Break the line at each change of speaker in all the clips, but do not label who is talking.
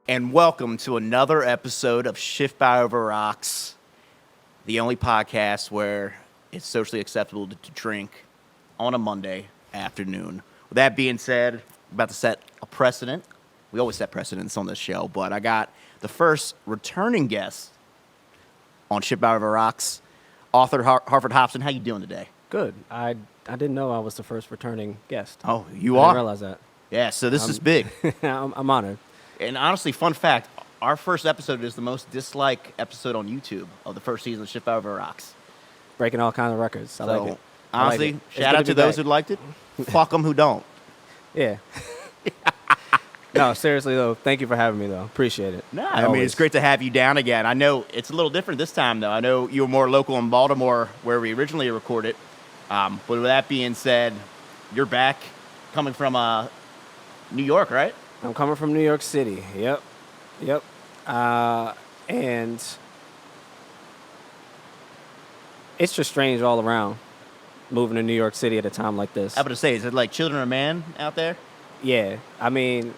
and welcome to another episode of Schiffbauer Over Rocks, the only podcast where it's socially acceptable to drink on a Monday afternoon. With that being said, I'm about to set a precedent. We always set precedents on this show, but I got the first returning guest on Schiffbauer Over Rocks, author Harford Hopson. How you doing today?
Good. I didn't know I was the first returning guest.
Oh, you
I
are?
didn't realize that.
Yeah, so this is big.
I'm honored.
And honestly, fun fact, our first episode is the most disliked episode on YouTube of the first season of Schiffbauer Over Rocks.
Breaking all kinds of records. I like it.
Honestly,
like it.
Shout out to those who liked it. Fuck them who don't.
Yeah. No, seriously, though, thank you for having me, though. Appreciate it.
No, I mean, it's great to have you down again. I know it's a little different this time, though. I know you were more local in Baltimore where we originally recorded. But with that being said, you're back coming from New York, right?
I'm coming from New York City. Yep. And it's just strange all around moving to New York City at a time like this.
I was about to say, is it like Children of Man out there?
Yeah. I mean,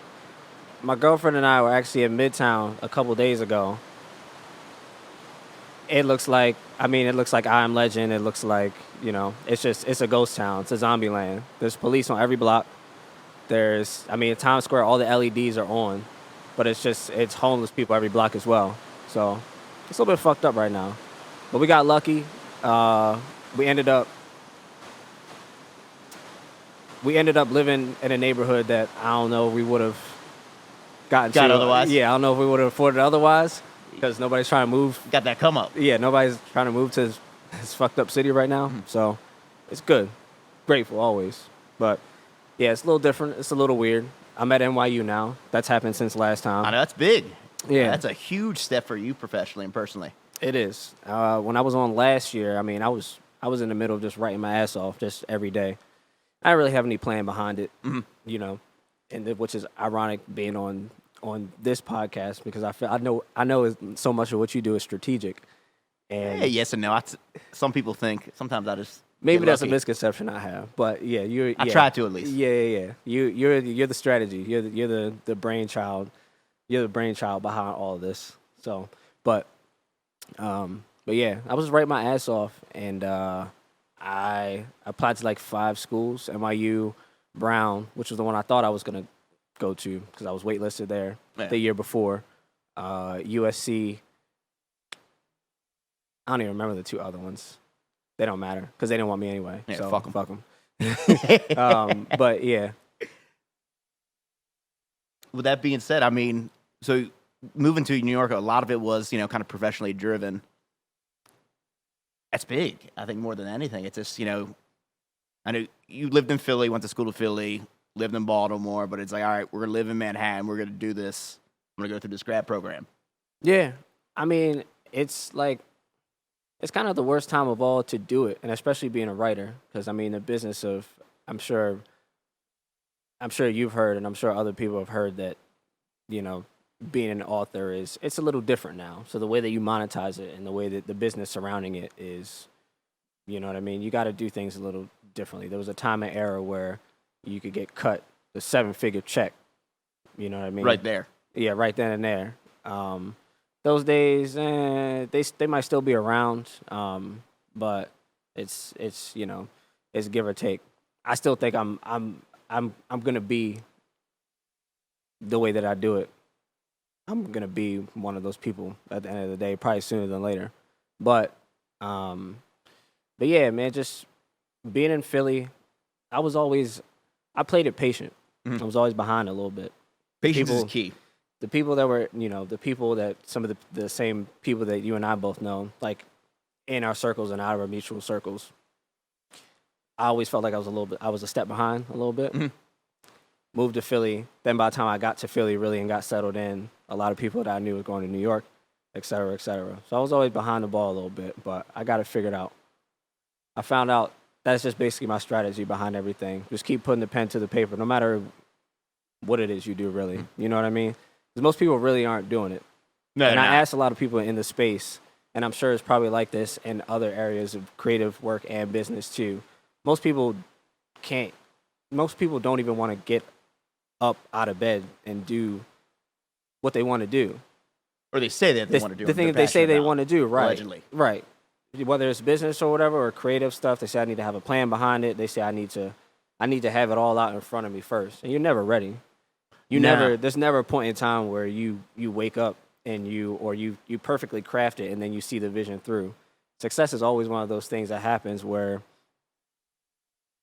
my girlfriend and I were actually in Midtown a couple days ago. It looks like I Am Legend. It looks like, it's a ghost town. It's a zombie land. There's police on every block. Times Square, all the LEDs are on, but it's homeless people every block as well. So it's a little bit fucked up right now. But we got lucky. We ended up living in a neighborhood that I don't know we would have gotten to
otherwise.
Yeah, I don't know if we would have afforded otherwise because nobody's trying to move.
Got that come up.
Yeah, nobody's trying to move to this fucked up city right now.
Mm-hmm.
So it's good. Grateful always. But yeah, it's a little different. It's a little weird. I'm at NYU now. That's happened since last time.
I know, that's big.
Yeah.
That's a huge step for you professionally and personally.
It is. When I was on last year, I was in the middle of just writing my ass off just every day. I didn't really have any plan behind it, which is ironic being on this podcast because I know so much of what you do is strategic. And
yeah, yes and no. Some people think sometimes I just
maybe that's a
lucky.
Misconception I have, but yeah,
I try to at least.
Yeah. You're the strategy. You're the brainchild. You're the brainchild behind all of this. So, but yeah, I was writing my ass off, and I applied to like 5 schools: NYU, Brown, which was the one I thought I was gonna go to because I was waitlisted there the year before. USC. I don't even remember the 2 other ones. They don't matter because they didn't want me anyway.
Yeah,
so
fuck them.
But yeah.
With that being said, I mean, so moving to New York, a lot of it was, kind of professionally driven. That's big, I think, more than anything. It's just, I know you lived in Philly, went to school to Philly, lived in Baltimore, but it's like, all right, we're going to live in Manhattan. We're going to do this. I'm going to go through this grad program.
Yeah. I mean, it's kind of the worst time of all to do it, and especially being a writer, because, the business of, I'm sure you've heard, and I'm sure other people have heard that, being an author it's a little different now. So the way that you monetize it and the way that the business surrounding it is, you know what I mean? You got to do things a little differently. There was a time and era where you could get cut the 7-figure check, you know what I mean?
Right there.
Yeah, right then and there. Those days, they might still be around, but it's give or take. I still think I'm gonna be the way that I do it. I'm gonna be one of those people at the end of the day, probably sooner than later. But yeah, man, just being in Philly, I played it patient.
Mm-hmm.
I was always behind a little bit.
Patience is key.
The people that were, some of the same people that you and I both know, like in our circles and out of our mutual circles, I always felt like I was a step behind a little bit.
Mm-hmm.
Moved to Philly. Then by the time I got to Philly really and got settled in, a lot of people that I knew were going to New York, et cetera, et cetera. So I was always behind the ball a little bit, but I got it figured out. I found out that's just basically my strategy behind everything. Just keep putting the pen to the paper, no matter what it is you do, really. You know what I mean? Because most people really aren't doing it.
No,
and I asked a lot of people in the space, and I'm sure it's probably like this in other areas of creative work and business too. Most people don't even want to get up out of bed and do what they want to do.
Or they say that they want to do.
The thing that they say they want to do, right?
Allegedly.
Right. Whether it's business or whatever, or creative stuff, they say I need to have a plan behind it. They say I need to have it all out in front of me first. And you're never ready. There's never a point in time where you wake up and you perfectly craft it and then you see the vision through. Success is always one of those things that happens where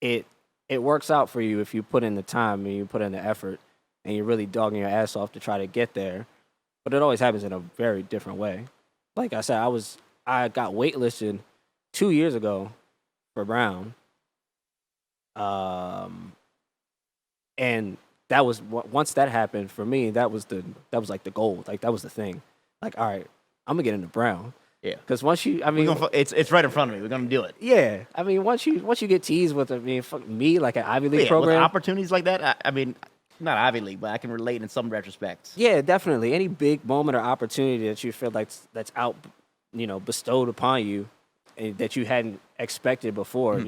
it works out for you if you put in the time and you put in the effort and you're really dogging your ass off to try to get there. But it always happens in a very different way. Like I said, I got waitlisted 2 years ago for Brown. And that was once that happened for me, that was like the goal. Like that was the thing. Like, all right, I'm gonna get into Brown.
Yeah.
Because once you,
it's right in front of me. We're gonna do it.
Yeah. I mean, once you get teased with, fuck me, like an Ivy League program,
with opportunities like that. I mean, not Ivy League, but I can relate in some retrospects.
Yeah, definitely. Any big moment or opportunity that you feel like that's out, bestowed upon you, and that you hadn't expected before.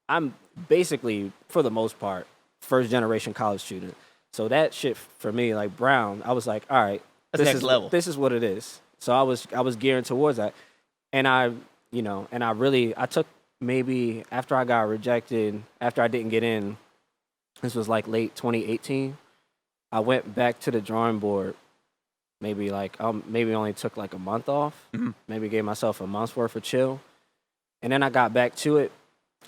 I'm basically, for the most part, first generation college student. So that shit for me, like Brown, I was like, all right,
that's next level.
This is what it is. So I was gearing towards that, and I took maybe after I got rejected, after I didn't get in. This was like late 2018. I went back to the drawing board. Maybe only took like a month off. Mm-hmm. Maybe gave myself a month's worth of chill, and then I got back to it.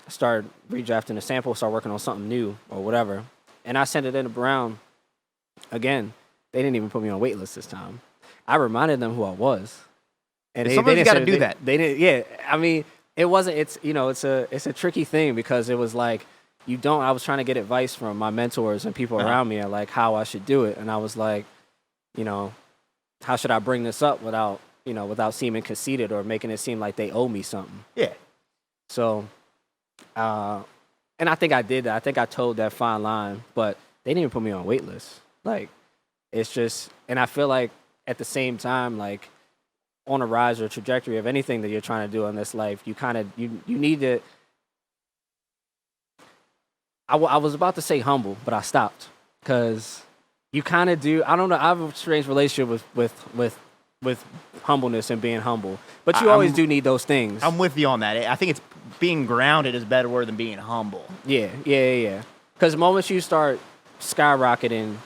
Started redrafting the sample. Started working on something new or whatever, and I sent it into Brown. Again, they didn't even put me on wait list this time. I reminded them who I was, and
sometimes you got to do that.
They didn't. Yeah, I mean, it wasn't. It's it's a tricky thing because it was like. I was trying to get advice from my mentors and people around me on like how I should do it. And I was like, how should I bring this up without seeming conceited or making it seem like they owe me something?
Yeah.
So, and I think I did that. I think I told that fine line, but they didn't even put me on wait list. Like, it's just, and I feel like at the same time, like on a rise or trajectory of anything that you're trying to do in this life, you need to, I was about to say humble, but I stopped because you kind of do. I don't know. I have a strange relationship with humbleness and being humble, but you always do need those things.
I'm with you on that. I think it's being grounded is a better word than being humble.
Yeah. Because the moment you start skyrocketing,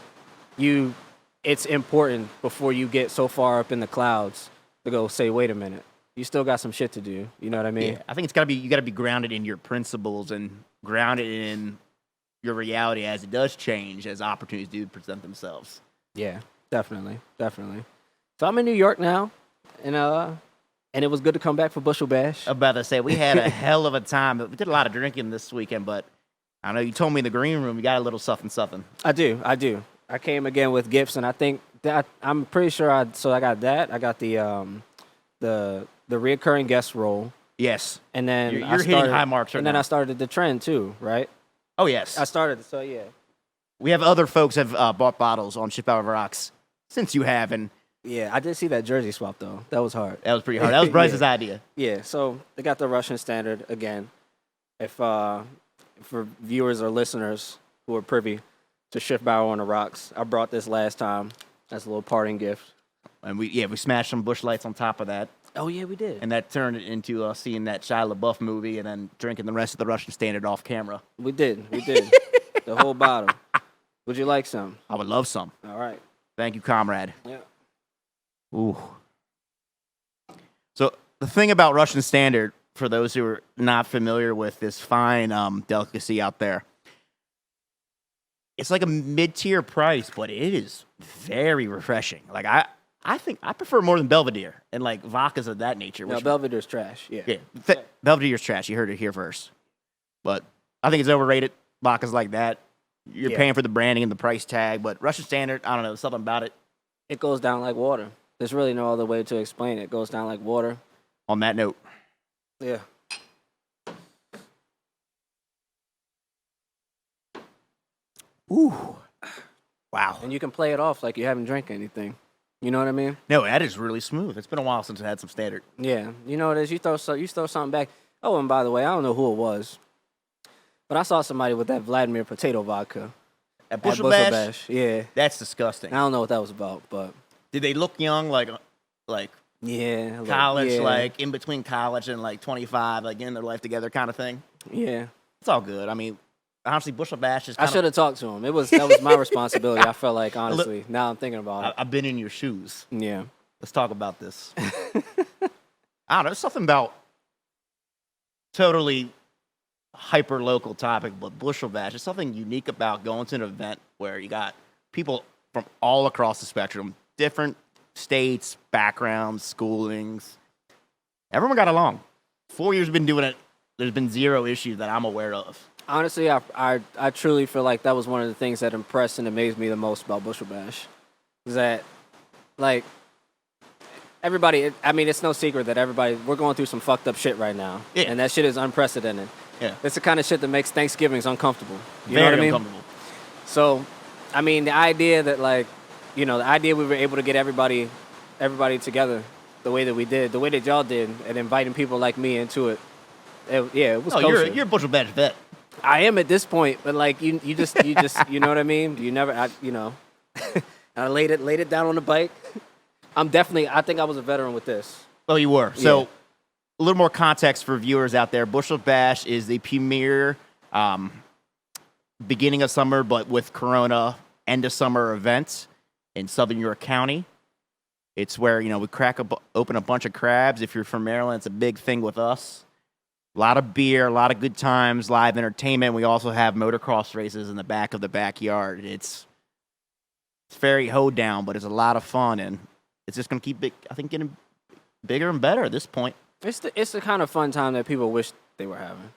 it's important before you get so far up in the clouds to go say, wait a minute, you still got some shit to do. You know what I mean?
Yeah. I think you got to be grounded in your principles and grounded in your reality as it does change, as opportunities do present themselves.
Yeah, definitely. So I'm in New York now, and it was good to come back for Bushel Bash.
I'm about to say, we had a hell of a time. We did a lot of drinking this weekend, but I know you told me in the green room you got a little something.
I do. I came again with gifts, and I think that I'm pretty sure I got that. I got the reoccurring guest role.
Yes.
And then
you're hitting high marks right now.
And then I started the trend too, right?
Oh, yes.
I started, so yeah.
We have other folks have bought bottles on Schiffbauer Over Rocks since you have, and
yeah, I did see that jersey swap though. That was hard.
That was pretty hard. That was Bryce's idea.
Yeah, so they got the Russian standard again. If for viewers or listeners who are privy to Schiffbauer Over Rocks, I brought this last time as a little parting gift.
And we smashed some Busch Lights on top of that.
Oh, yeah, we did.
And that turned it into seeing that Shia LaBeouf movie and then drinking the rest of the Russian standard off camera.
We did. The whole bottle. Would you like some?
I would love some.
All right.
Thank you, comrade.
Yeah.
Ooh. So the thing about Russian standard, for those who are not familiar with this fine delicacy out there, it's like a mid-tier price, but it is very refreshing. Like, I think I prefer more than Belvedere and like vodkas of that nature.
No, Belvedere's trash. Yeah.
Belvedere's trash. You heard it here first. But I think it's overrated. Vodkas like that. You're paying for the branding and the price tag. But Russian Standard, I don't know, something about it.
It goes down like water. There's really no other way to explain it. It goes down like water.
On that note.
Yeah.
Ooh. Wow.
And you can play it off like you haven't drank anything. You know what I mean?
No, that is really smooth. It's been a while since I had some standard.
Yeah. You know what it is? You throw something back. Oh, and by the way, I don't know who it was, but I saw somebody with that Vladimir potato vodka.
At
Bushel
Bushel Bash?
Bash. Yeah.
That's disgusting.
I don't know what that was about, but
Did they look young, like
yeah,
college,
yeah,
like in between college and like 25, like getting their life together kind of thing?
yeah.
It's all good. I mean, honestly, Bushel Bash is
I
kind
should have talked to him. That was my responsibility. I felt like, honestly, now I'm thinking about it.
I've been in your shoes.
Yeah.
Let's talk about this. I don't know. There's something about totally hyper local topic, but Bushel Bash is something unique about going to an event where you got people from all across the spectrum, different states, backgrounds, schoolings. Everyone got along. 4 years we've been doing it. There's been zero issues that I'm aware of.
Honestly, I truly feel like that was one of the things that impressed and amazed me the most about Bushel Bash. Is that, like, everybody, I mean, it's no secret that we're going through some fucked up shit right now.
Yeah.
And that shit is unprecedented.
Yeah.
It's the kind of shit that makes Thanksgivings uncomfortable. You know
Very
what I mean?
uncomfortable.
So, I mean, the idea that, like, the idea we were able to get everybody together the way that we did, the way that y'all did, and inviting people like me into it, it was kosher.
You're a Bushel Bash vet.
I am at this point, but like you just you know what I mean? You never I laid it down on the bike. I think I was a veteran with this.
Oh, you were. So
Yeah.
a little more context for viewers out there. Bushel Bash is the premier beginning of summer, but with Corona, end of summer event in Southern York County. It's where, we open a bunch of crabs. If you're from Maryland, it's a big thing with us. A lot of beer, a lot of good times, live entertainment. We also have motocross races in the back of the backyard. It's very hoed down, but it's a lot of fun, and it's just going to keep, getting bigger and better at this point.
It's the kind of fun time that people wish they were having.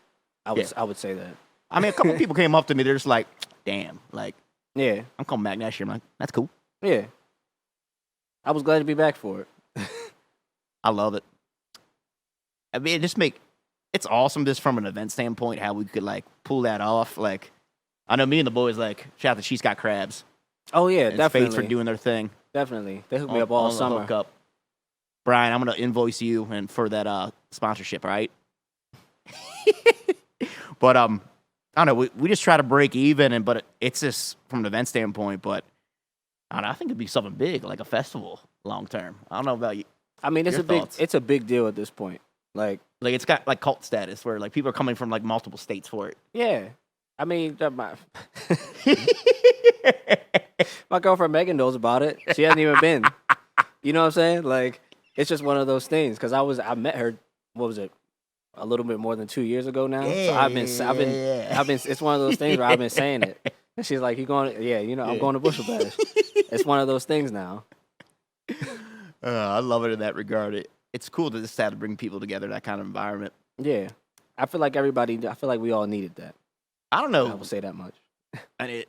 I would say that.
I mean, a couple people came up to me. They're just like, damn, like,
Yeah.
I'm coming back next year. I'm like, that's cool.
Yeah. I was glad to be back for it.
I love it. I mean, it's awesome just from an event standpoint, how we could, like, pull that off. Like, I know me and the boys, like, shout out to She's Got Crabs.
Oh, yeah,
And
definitely.
Spades for doing their thing.
Definitely. They hooked me up all
on the
summer.
hookup. Brian, I'm going to invoice you and for that sponsorship, all right? But, I don't know. We just try to break even, but it's just from an event standpoint, but I don't know, I think it'd be something big, like a festival long term. I don't know about you.
I mean,
Your thoughts?
it's a big deal at this point. Like
it's got like cult status where like people are coming from like multiple states for it.
yeah. I mean, my girlfriend Megan knows about it. She hasn't even been. You know what I'm saying? Like, it's just one of those things. Because I met her. What was it? A little bit more than 2 years ago now. So I've been. It's one of those things where I've been saying it. And she's like, "You going? Yeah, I'm going to Bushel Bash." It's one of those things now.
I love it in that regard. It's cool to just have to bring people together, that kind of environment.
Yeah, I feel like we all needed that.
I don't know.
I will say that much.
And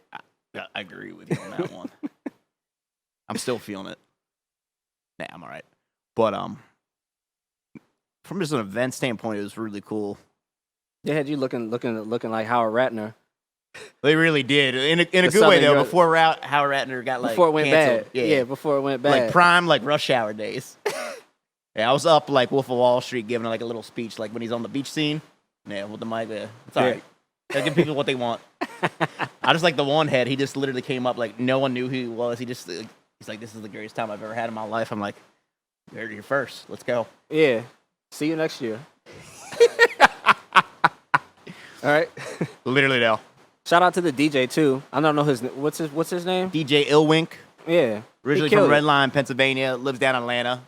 I agree with you on that one. I'm still feeling it. Nah, I'm all right. But from just an event standpoint, it was really cool.
They had you looking like Howard Ratner.
They really did, in a good way
Southern
though.
Europe-
Before Howard Ratner got like
Before it went
canceled.
bad. Yeah, before it went bad.
Like prime, like rush hour days. Yeah, I was up like Wolf of Wall Street giving like a little speech, like when he's on the beach scene. Yeah, with the mic there. It's all right. I give people what they want. I just like the one head. He just literally came up like no one knew who he was. He's like, this is the greatest time I've ever had in my life. I'm like, you heard it here first. Let's go.
Yeah. See you next year. All right.
Literally now.
Shout out to the DJ too. I don't know what's his name?
DJ Ilwink,
Yeah.
originally
He
from
killed
Red
it.
Line, Pennsylvania, lives down in Atlanta.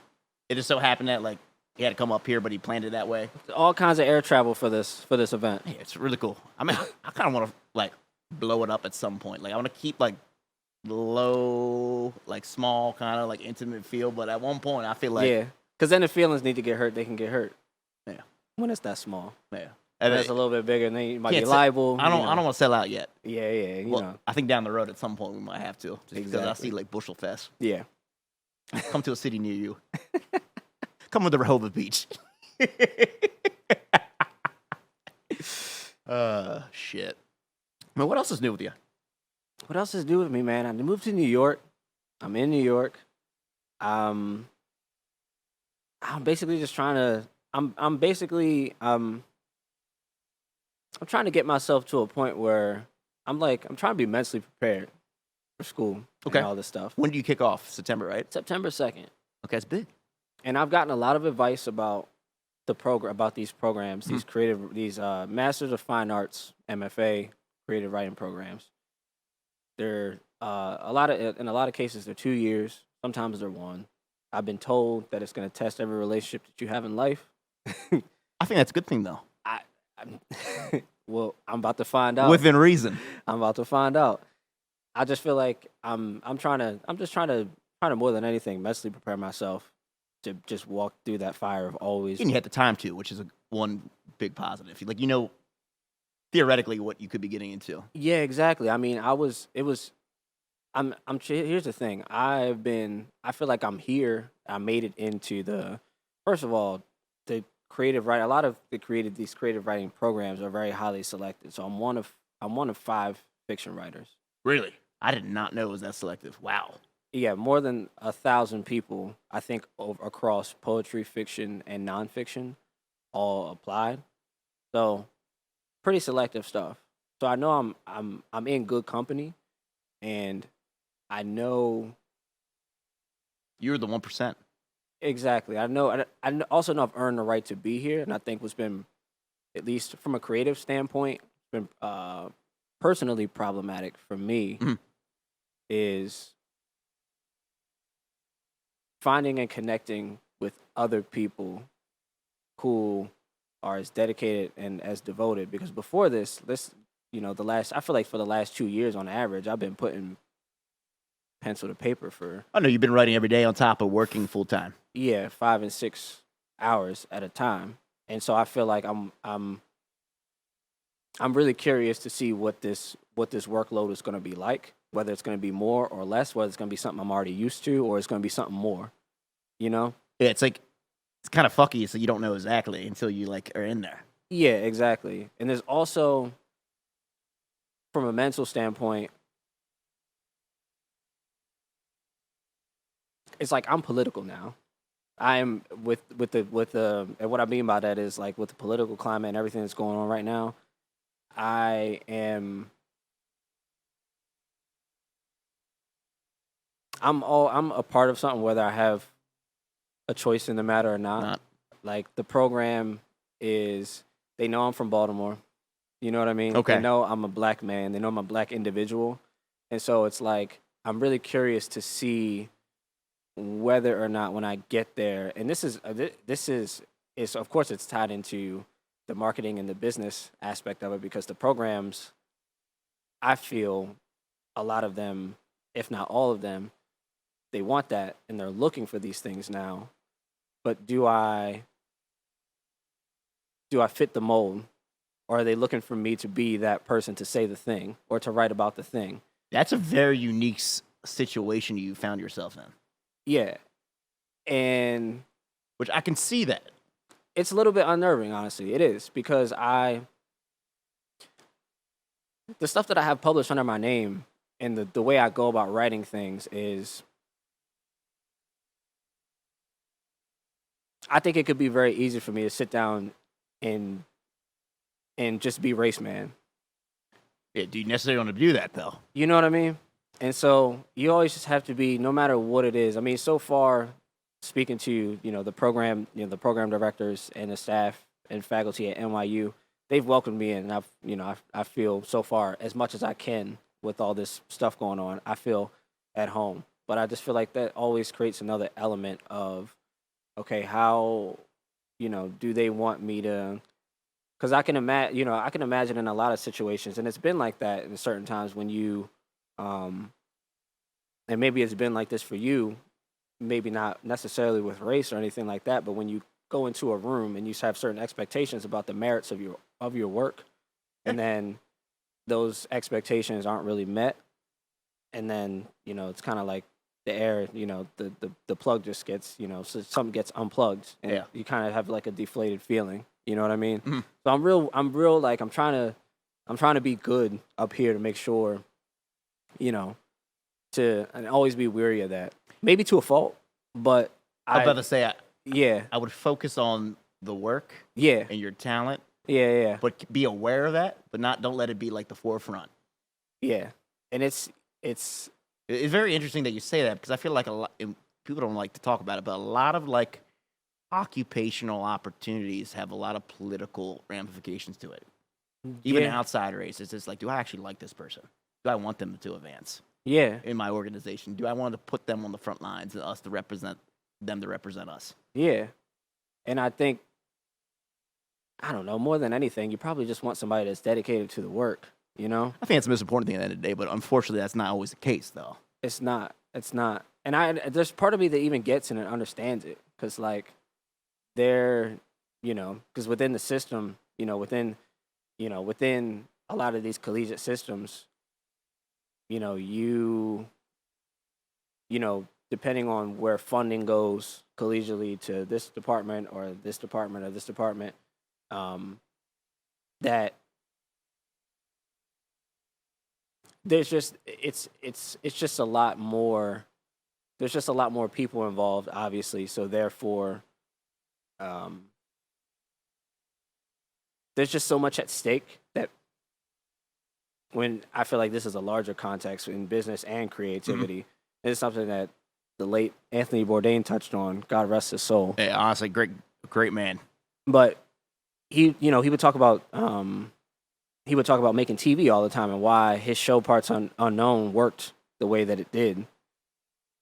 It just so happened that like he had to come up here, but he planned it that way.
All kinds of air travel for this event.
Yeah, it's really cool. I mean, I kind of want to like blow it up at some point. Like I want to keep like low, like small, kind of like intimate feel. But at one point, I feel like
Yeah. Because then the feelings need to get hurt. They can get hurt.
Yeah.
When it's that small.
yeah.
When
And
it's a little bit bigger, then you might
can't
be
say-
liable.
I don't want to sell out yet.
Yeah, you
Well,
know.
I think down the road at some point we might have to. Just because I
Exactly.
see like Bushel Fest.
Yeah.
Come to a city near you. Come with the Rehoboth Beach. Shit. I mean, what else is new with you?
What else is new with me, man? I moved to New York. I'm in New York. I'm basically just trying to. I'm trying to get myself to a point where I'm trying to be mentally prepared for school
Okay.
and all this stuff.
When do you kick off? September, right?
September 2nd.
Okay, it's big.
And I've gotten a lot of advice about these programs, these Masters of Fine Arts, MFA, creative writing programs. They're in a lot of cases, they're 2 years. Sometimes they're 1. I've been told that it's going to test every relationship that you have in life.
I think that's a good thing, though.
Well, I'm about to find out.
Within reason.
I'm about to find out. I just feel like I'm trying to more than anything mentally prepare myself to just walk through that fire of always.
And you had the time to, which is one big positive. Like, you know, theoretically what you could be getting into.
Yeah, exactly. I mean, here's the thing. I feel like I'm here. I made it into first of all, the creative writing. A lot of these creative writing programs are very highly selected. So I'm one of 5 fiction writers.
Really? I did not know it was that selective. Wow.
Yeah, more than 1,000 people, I think, across poetry, fiction, and nonfiction, all applied. So, pretty selective stuff. So I know I'm in good company, and I know
You're the 1%.
exactly. I also know I've earned the right to be here, and I think what's been, at least from a creative standpoint, been personally problematic for me is finding and connecting with other people who are as dedicated and as devoted. Because before this, I feel like for the last 2 years on average, I've been putting pencil to paper for.
I know you've been writing every day on top of working full time.
Yeah, 5 and 6 hours at a time, and so I feel like I'm really curious to see what this workload is going to be like. Whether it's going to be more or less, whether it's going to be something I'm already used to, or it's going to be something more. You know?
Yeah, it's kind of fucky, so you don't know exactly until you are in there.
Yeah, exactly. And there's also, from a mental standpoint, it's like I'm political now. I am with the and what I mean by that is like with the political climate and everything that's going on right now. I'm a part of something, whether I have a choice in the matter or not. Like the program is, they know I'm from Baltimore. You know what I mean?
Okay.
They know I'm a black man. They know I'm a black individual. And so it's like, I'm really curious to see whether or not when I get there, and this is of course it's tied into the marketing and the business aspect of it, because the programs, I feel a lot of them, if not all of them, they want that and they're looking for these things now. But do I fit the mold, or are they looking for me to be that person to say the thing or to write about the thing?
That's a very unique situation you found yourself in.
Yeah. And
which I can see that.
It's a little bit unnerving, honestly. It is, because the stuff that I have published under my name and the way I go about writing things is, I think it could be very easy for me to sit down and just be race man.
Yeah, do you necessarily want to do that, though?
You know what I mean? And so you always just have to be, no matter what it is. I mean, so far, speaking to the program directors and the staff and faculty at NYU, they've welcomed me in, and I feel so far, as much as I can with all this stuff going on, I feel at home. But I just feel like that always creates another element of, okay, how do they want me to? Because I can imagine in a lot of situations, and it's been like that in certain times when you. And maybe it's been like this for you, maybe not necessarily with race or anything like that, but when you go into a room and you have certain expectations about the merits of your work, and then those expectations aren't really met, and then it's kind of like the air, the plug just gets, so something gets unplugged, and you kind of have like a deflated feeling. You know what I mean? Mm-hmm. So I'm real like I'm trying to be good up here to make sure. And always be weary of that. Maybe to a fault, but
I was about to say,
I
would focus on the work,
and
your talent,
yeah,
but be aware of that, but don't let it be like the forefront.
Yeah, and it's
It's very interesting that you say that because I feel like a lot people don't like to talk about it, but a lot of like occupational opportunities have a lot of political ramifications to it. Even
yeah,
outside races, it's like, do I actually like this person? Do I want them to advance
yeah,
in my organization? Do I want to put them on the front lines and us to represent them to represent us?
yeah. And I think I don't know more than anything, you probably just want somebody that's dedicated to the work. You know,
I think that's the most important thing at the end of the day, but unfortunately, that's not always the case, though.
it's not. It's not. And there's part of me that even gets it and understands it because like they're because within the system, within a lot of these collegiate systems, you depending on where funding goes collegially to this department or this department or this department, that there's just it's just a lot more. There's just a lot more people involved, obviously. So therefore, um, there's just so much at stake that when I feel like this is a larger context in business and creativity, it's something that the late Anthony Bourdain touched on. God rest his soul.
Yeah, honestly, great man.
But he would talk about making TV all the time and why his show Parts Unknown worked the way that it did,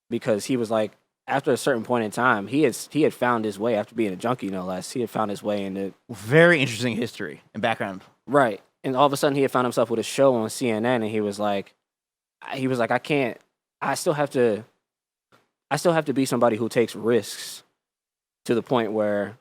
because he was like, after a certain point in time, he had found his way after being a junkie, no less. He had found his way into
Very interesting history and background.
right, and all of a sudden he had found himself with a show on CNN, and he was like, I can't, I still have to be somebody who takes risks to the point where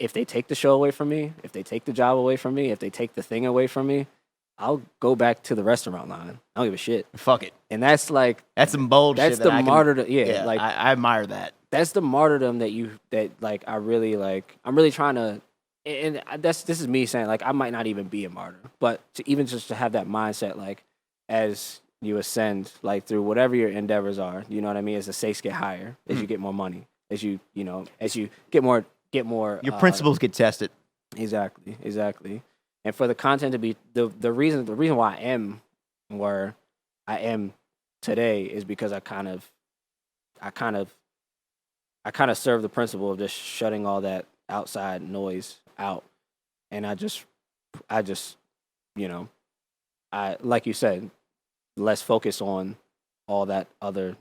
if they take the show away from me, if they take the job away from me, if they take the thing away from me, I'll go back to the restaurant line. I don't give a shit.
Fuck it.
And that's like
That's some bold
that's
shit.
the martyrdom. Yeah, like
I admire that.
that's the martyrdom that like I really like. I'm really trying to, and this is me saying like I might not even be a martyr, but to even just to have that mindset, like as you ascend, like through whatever your endeavors are, you know what I mean. As the stakes get higher, as you get more money, as you get more
Your principles get tested.
Exactly. And for the content to be the reason why I am where I am today is because I kind of serve the principle of just shutting all that outside noise out. And I just I like you said, less focus on all that other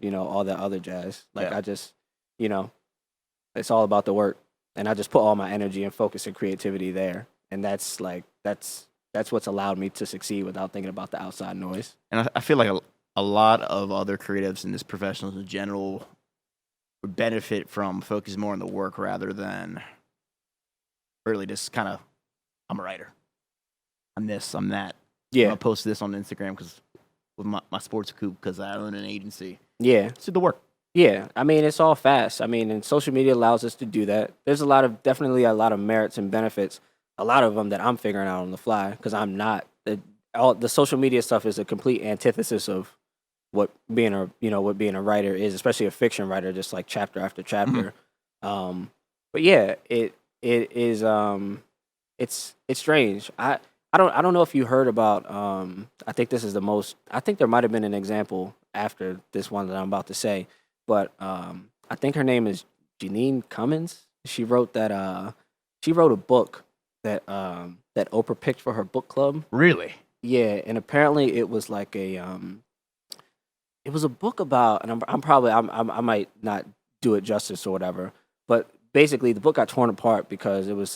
jazz. Like
Yeah.
I just, it's all about the work. And I just put all my energy and focus and creativity there. And that's what's allowed me to succeed without thinking about the outside noise.
And I feel like a lot of other creatives and just professionals in general would benefit from focusing more on the work rather than really just kind of, I'm a writer. I'm this, I'm that.
Yeah.
I'm going to post this on Instagram with my sports coop because I own an agency.
Yeah.
Let's do the work.
Yeah. I mean, it's all fast. I mean, and social media allows us to do that. There's definitely a lot of merits and benefits. A lot of them that I'm figuring out on the fly because I'm not. All the social media stuff is a complete antithesis of what being a writer is, especially a fiction writer, just like chapter after chapter. But yeah, it is. It's strange. I don't know if you heard about. I think this is the most. I think there might have been an example after this one that I'm about to say, but I think her name is Janine Cummins. She wrote that. She wrote a book that Oprah picked for her book club.
Really?
Yeah, and apparently it was like a it was a book about, and I might not do it justice or whatever, but basically the book got torn apart because it was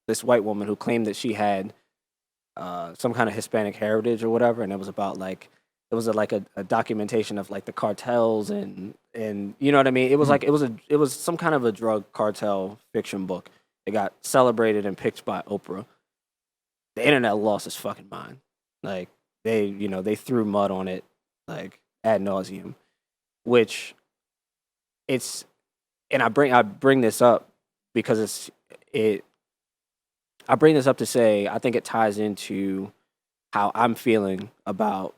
this white woman who claimed that she had some kind of Hispanic heritage or whatever, and it was about like it was like a documentation of like the cartels and you know what I mean. It was like it was some kind of a drug cartel fiction book. It got celebrated and picked by Oprah. The internet lost its fucking mind. Like they threw mud on it like ad nauseum, which it's, and I bring this up because I bring this up to say I think it ties into how I'm feeling about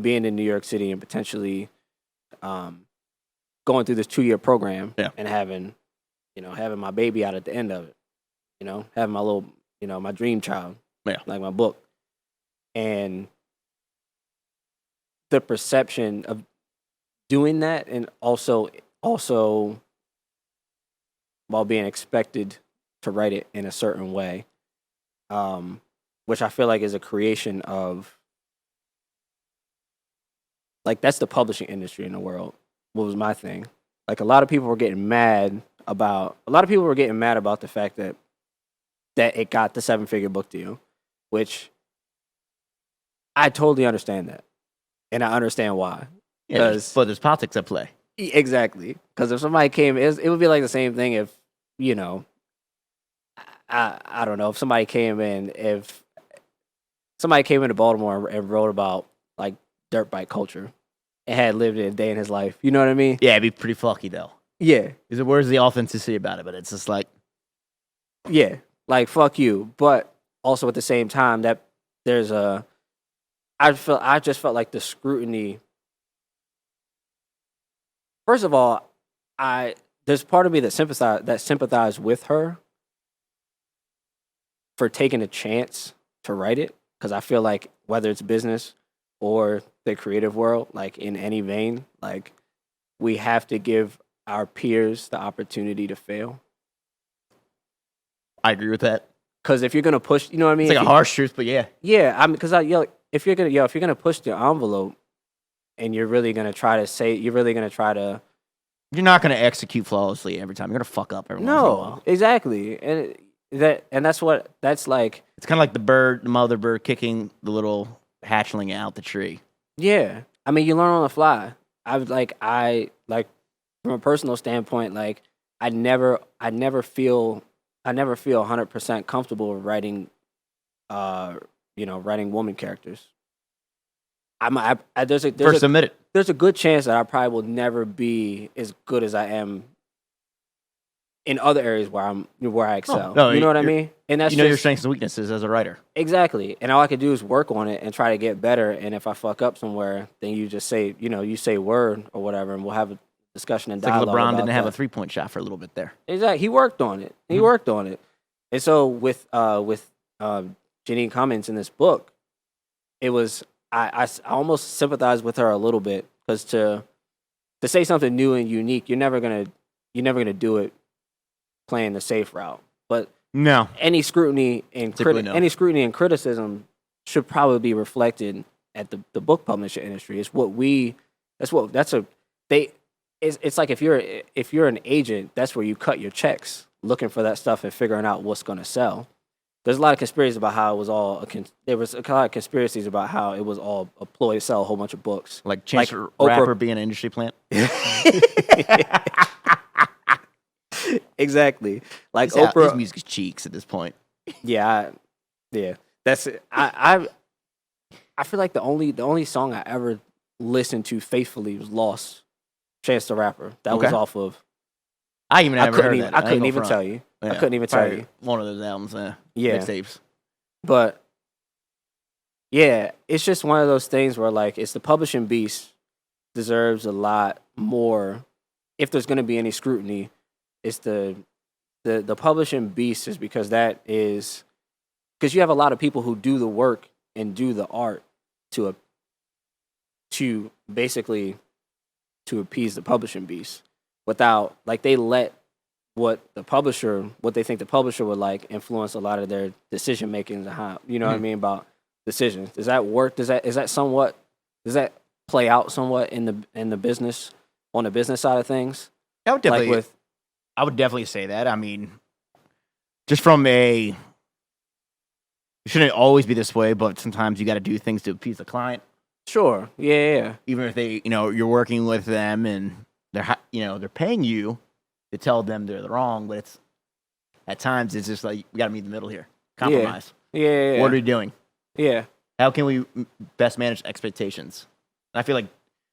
being in New York City and potentially going through this 2-year program and having my baby out at the end of it, having my little, my dream child, like my book. and the perception of doing that, and also while being expected to write it in a certain way, which I feel like is a creation of, like, that's the publishing industry in the world. What was my thing? Like, a lot of people were getting mad about the fact that it got the 7-figure book deal, which I totally understand that, and I understand why.
Yeah, but there's politics at play.
Exactly. Because if somebody came, it would be like the same thing if, you know, I don't know, if somebody came into Baltimore and wrote about, like, dirt bike culture and had lived it a day in his life. You know what I mean?
Yeah, it'd be pretty fucky, though.
Yeah.
Where's the authenticity about it? But it's just like...
Yeah, like, fuck you. But also at the same time, that there's I just felt like the scrutiny... First of all, there's part of me that sympathized with her for taking a chance to write it, because I feel like whether it's business or the creative world, like, in any vein, like, we have to give our peers the opportunity to fail.
I agree with that.
Because if you're gonna push, you know what I mean?
It's like a harsh truth, but yeah.
Yeah, I mean, because if you're gonna push the envelope, and you're really gonna try to
You're not going to execute flawlessly every time. You're going to fuck up every once in a while.
Exactly, and that's like.
It's kind of like the mother bird kicking the little hatchling out the tree.
Yeah, I mean, you learn on the fly. I from a personal standpoint, like, I never feel 100% comfortable writing, writing woman characters. There's a good chance that I probably will never be as good as I am in other areas where I excel.
No,
you know what I mean? And that's
your strengths and weaknesses as a writer.
Exactly. And all I could do is work on it and try to get better. And if I fuck up somewhere, then you just say, you say word or whatever, and we'll have a discussion and dialogue.
Like LeBron
about
didn't have
that.
a 3-point shot for a little bit there.
Exactly. He worked on it. And so with Janine Cummins in this book, it was I almost sympathized with her a little bit, because to say something new and unique, you're never gonna do it playing the safe route. But
no,
any scrutiny and criticism should probably be reflected at the book publishing industry. It's like if you're an agent, that's where you cut your checks, looking for that stuff and figuring out what's going to sell. There's a lot of conspiracies about how it was all there was a lot of conspiracies about how it was all a ploy to sell a whole bunch of books.
Like Chance the Rapper being an industry plant.
Exactly. Like Oprah.
His music is cheeks at this point.
Yeah. That's it. I feel like the only song I ever listened to faithfully was Lost, Chance the Rapper. That was off of.
I couldn't
even tell you. Yeah. I couldn't even tell you.
One of those albums, mixtapes.
But yeah, it's just one of those things where, like, it's the publishing beast deserves a lot more. If there's going to be any scrutiny, it's the publishing beast, is because you have a lot of people who do the work and do the art to basically to appease the publishing beast, without, like, they let what they think the publisher would like influence a lot of their decision making and how, what I mean, about decisions. Does that work? Does that play out somewhat in the business, on the business side of things?
I would definitely say that. I mean, just from it shouldn't always be this way, but sometimes you got to do things to appease the client.
Sure. Yeah.
Even if they, you're working with them and they're paying you to tell them they're wrong, but at times it's just like, we got to meet in the middle here. Compromise.
Yeah.
What are we doing?
Yeah.
How can we best manage expectations? And I feel like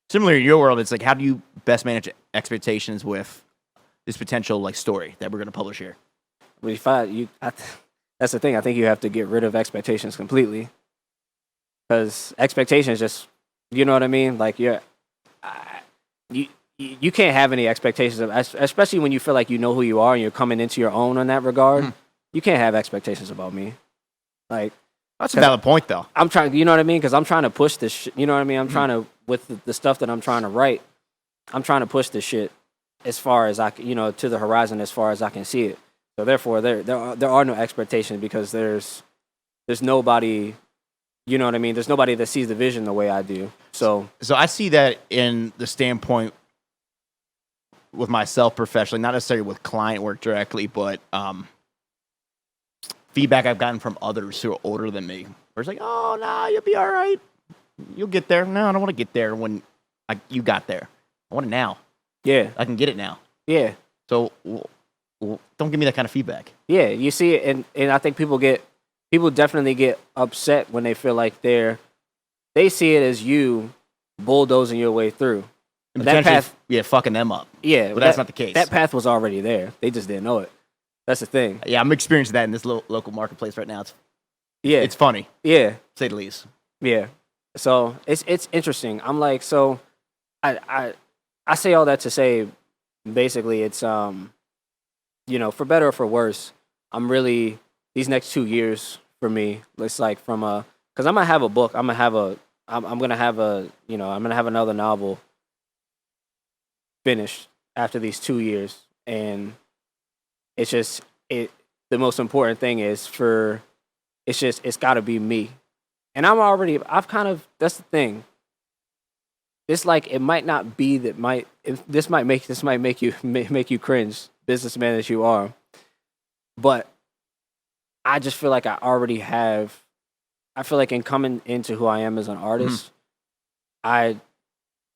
similar in your world, it's like, how do you best manage expectations with this potential, like, story that we're going to publish here?
But that's the thing. I think you have to get rid of expectations completely, because expectations just, you know what I mean? Like, you can't have any expectations especially when you feel like you know who you are and you're coming into your own in that regard. You can't have expectations about me. Like,
That's a valid point, though.
I'm trying, you know what I mean? Because I'm trying to push this shit. You know what I mean? I'm trying to, with the stuff that I'm trying to write, I'm trying to push this shit as far as I can, to the horizon as far as I can see it. So therefore, there are no expectations because there's nobody, you know what I mean? There's nobody that sees the vision the way I do. So
I see that in the standpoint with myself professionally, not necessarily with client work directly, but feedback I've gotten from others who are older than me. Where it's like, oh, nah, you'll be all right. You'll get there. No, I don't want to get there when you got there. I want it now.
Yeah.
I can get it now.
Yeah.
So don't give me that kind of feedback.
Yeah, you see it, and I think people definitely get upset when they feel like they see it as you bulldozing your way through.
And that path, fucking them up.
Yeah,
but that's not the case.
That path was already there. They just didn't know it. That's the thing.
Yeah, I'm experiencing that in this local marketplace right now. It's funny.
Yeah,
to say the least.
Yeah. So it's interesting. I'm like, so I say all that to say, basically, it's for better or for worse, I'm really these next 2 years for me. It's like because I'm gonna have a book. I'm gonna have another novel finished after these 2 years, and it's the most important thing is it's got to be me, and that's the thing. It's like it might not be this might make you cringe, businessman as you are, but I just feel like I feel like in coming into who I am as an artist, I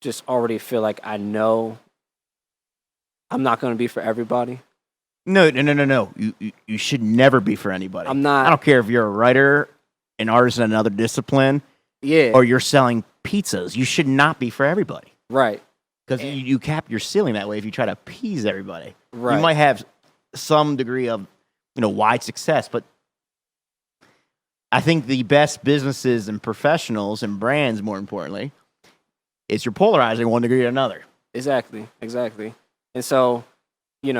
just already feel like I know I'm not going to be for everybody.
No. You should never be for anybody.
I'm not.
I don't care if you're a writer, an artist in another discipline, or you're selling pizzas. You should not be for everybody.
Right.
Because you cap your ceiling that way if you try to appease everybody.
Right.
You might have some degree of wide success, but I think the best businesses and professionals and brands, more importantly, is you're polarizing one degree to another.
Exactly. And so, when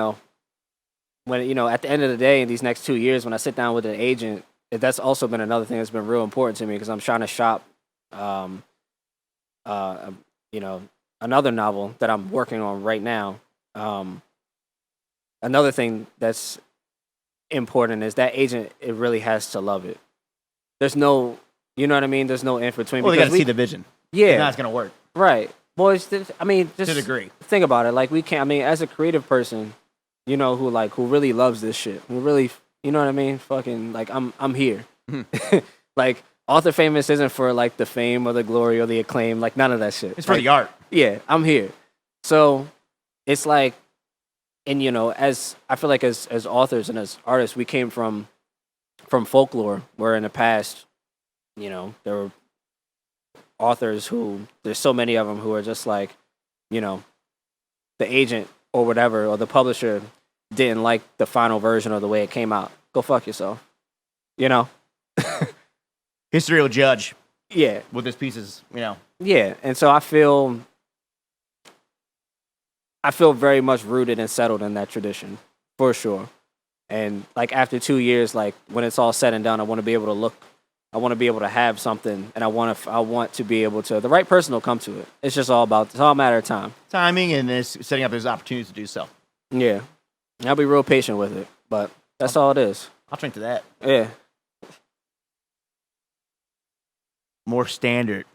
at the end of the day, in these next 2 years, when I sit down with an agent, that's also been another thing that's been real important to me because I'm trying to shop, another novel that I'm working on right now. Another thing that's important is that agent, it really has to love it. There's no, you know what I mean? There's no in between.
Well, they got to see the vision.
Yeah.
If not, it's going to work.
Right. Well, just
to a degree.
Think about it. Like, we can't, as a creative person, who really loves this shit, who really, you know what I mean? Fucking, like, I'm here. Like, author famous isn't for, like, the fame or the glory or the acclaim, like, none of that shit.
It's for the art.
Yeah, I'm here. So, it's like, and, as, I feel like as authors and as artists, we came from folklore, where in the past, there were authors who, there's so many of them who are just like, the agent or whatever, or the publisher didn't like the final version or the way it came out. Go fuck yourself.
History will judge.
Yeah.
With this pieces,
Yeah, and so I feel very much rooted and settled in that tradition, for sure. And like after 2 years, like when it's all said and done, I want to be able to have something, and I want to be able to, the right person will come to it. It's all a matter of time.
Timing and setting up those opportunities to do so.
Yeah. I'll be real patient with it, but that's all it is.
I'll drink to that.
Yeah.
More standard.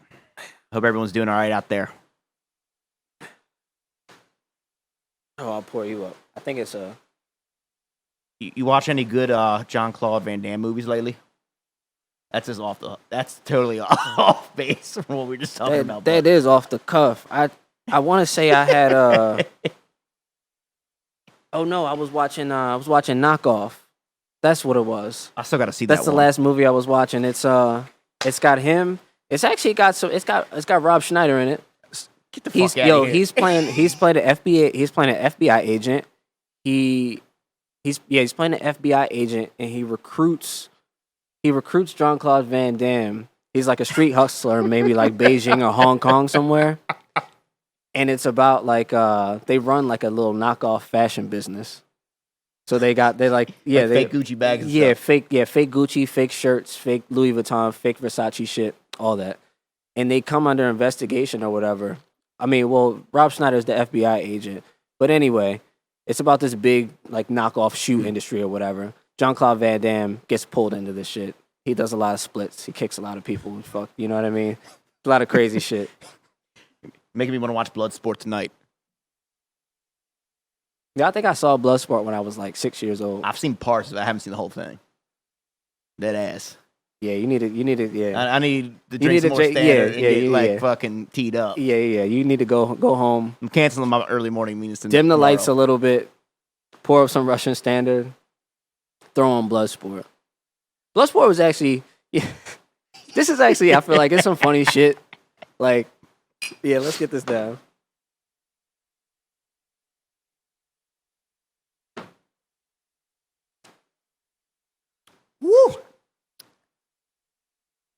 Hope everyone's doing all right out there.
Oh, I'll pour you up. I think it's a...
You watch any good Jean-Claude Van Damme movies lately? That's totally off base from what we were just talking about.
That is off the cuff. I want to say I had oh no, I was watching Knockoff. That's what it was.
I still got to see that.
That's the last movie I was watching. It's got him. It's actually got it's got Rob Schneider in it.
Get the fuck out of here.
He's playing an FBI agent. He's playing an FBI agent, and he recruits Jean-Claude Van Damme. He's like a street hustler, maybe like Beijing or Hong Kong somewhere. And it's about like they run like a little knockoff fashion business. So they like
fake Gucci bags. And stuff.
fake Gucci, fake shirts, fake Louis Vuitton, fake Versace shit, all that, and they come under investigation or whatever. I mean, well, Rob Schneider's the FBI agent, but anyway, it's about this big like knockoff shoe industry or whatever. Jean-Claude Van Damme gets pulled into this shit. He does a lot of splits. He kicks a lot of people. Fuck, you know what I mean? A lot of crazy shit.
Making me want to watch Bloodsport tonight.
Yeah, I think I saw Bloodsport when I was like 6 years old.
I've seen parts of it. I haven't seen the whole thing. Dead ass.
Yeah, you need to, yeah.
I need to drink some more standard and get fucking teed up.
Yeah. You need to go home.
I'm canceling my early morning meetings tonight.
Dim the lights a little bit. Pour up some Russian standard. Throw on Bloodsport. Bloodsport was actually, yeah. This is actually, I feel like it's some funny shit. Like, yeah, let's get this down.
Woo!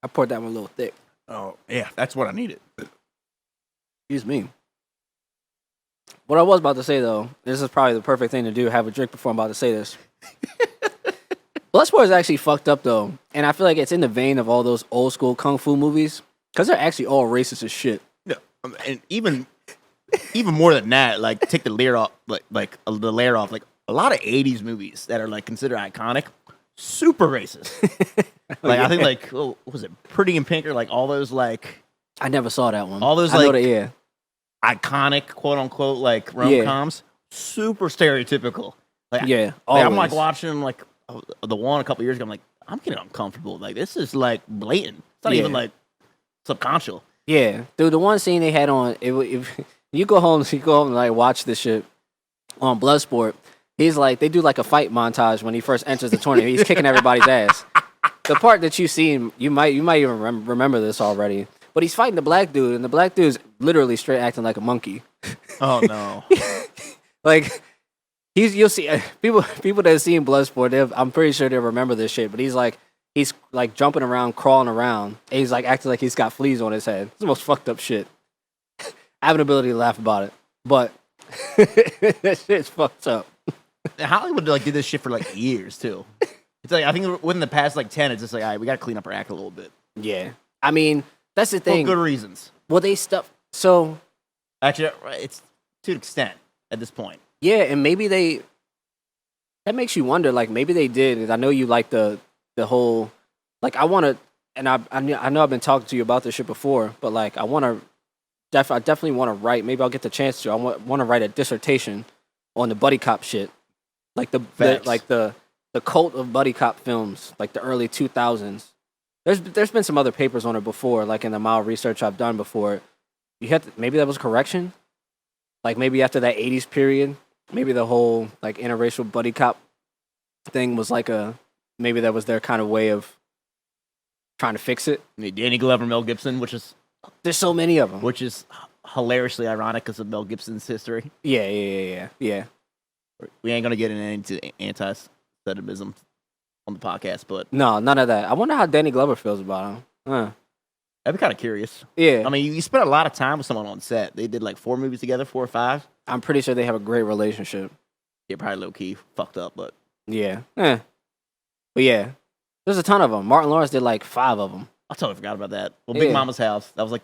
I poured that one a little thick.
Oh, yeah, that's what I needed.
Excuse me. What I was about to say, though, this is probably the perfect thing to do, have a drink before I'm about to say this. Bloodsport is actually fucked up, though, and I feel like it's in the vein of all those old school kung fu movies, because they're actually all racist as shit.
Yeah, and even more than that, like take the layer off, like the layer off, like a lot of '80s movies that are like considered iconic, super racist. Like I think like what was it, Pretty in Pink, or like all those like
I never saw that one.
All those
I
like
know that, yeah.
iconic quote unquote like rom-coms, super stereotypical. Like
yeah,
I'm like watching like the one a couple years ago. I'm like, I'm getting uncomfortable. Like this is like blatant. It's not even like subconscious.
Yeah, dude. The one scene they had on if you go home and like watch this shit on Bloodsport. He's like they do like a fight montage when he first enters the tournament. He's kicking everybody's ass. The part that you seen, you might even remember this already. But he's fighting the black dude, and the black dude's literally straight acting like a monkey.
Oh no!
Like you'll see people that have seen Bloodsport. I'm pretty sure they'll remember this shit. But he's like jumping around, crawling around, and he's like acting like he's got fleas on his head. It's the most fucked up shit. I have an ability to laugh about it, but that shit's fucked up.
Hollywood like did this shit for like years too. It's like I think within the past like 10, it's just like, all right, we got to clean up our act a little bit.
Yeah, I mean that's the thing.
For good reasons.
Well, they stuff so.
Actually, it's to an extent at this point.
Yeah, and maybe that makes you wonder. Like maybe they did. And I know you like the whole. Like I want to, and I know I've been talking to you about this shit before, but like I definitely want to write. Maybe I'll get the chance to. I want to write a dissertation on the buddy cop shit, like the cult of buddy cop films, like the early 2000s. There's been some other papers on it before, like in the mild research I've done before. You had to, maybe that was correction, like maybe after that 80s period, maybe the whole like interracial buddy cop thing was like maybe that was their kind of way of trying to fix it.
Danny Glover, Mel Gibson,
there's so many of them,
which is hilariously ironic because of Mel Gibson's history.
Yeah.
We ain't gonna get into anti-Semitism on the podcast, but
no, none of that. I wonder how Danny Glover feels about him. Huh.
I'd be kind of curious.
Yeah.
I mean, you spent a lot of time with someone on set. They did like 4 movies together, 4 or 5.
I'm pretty sure they have a great relationship.
Yeah, probably low-key fucked up, but...
Yeah. But yeah. There's a ton of them. Martin Lawrence did like 5 of them.
I totally forgot about that. Well, Big Mama's House. That was like...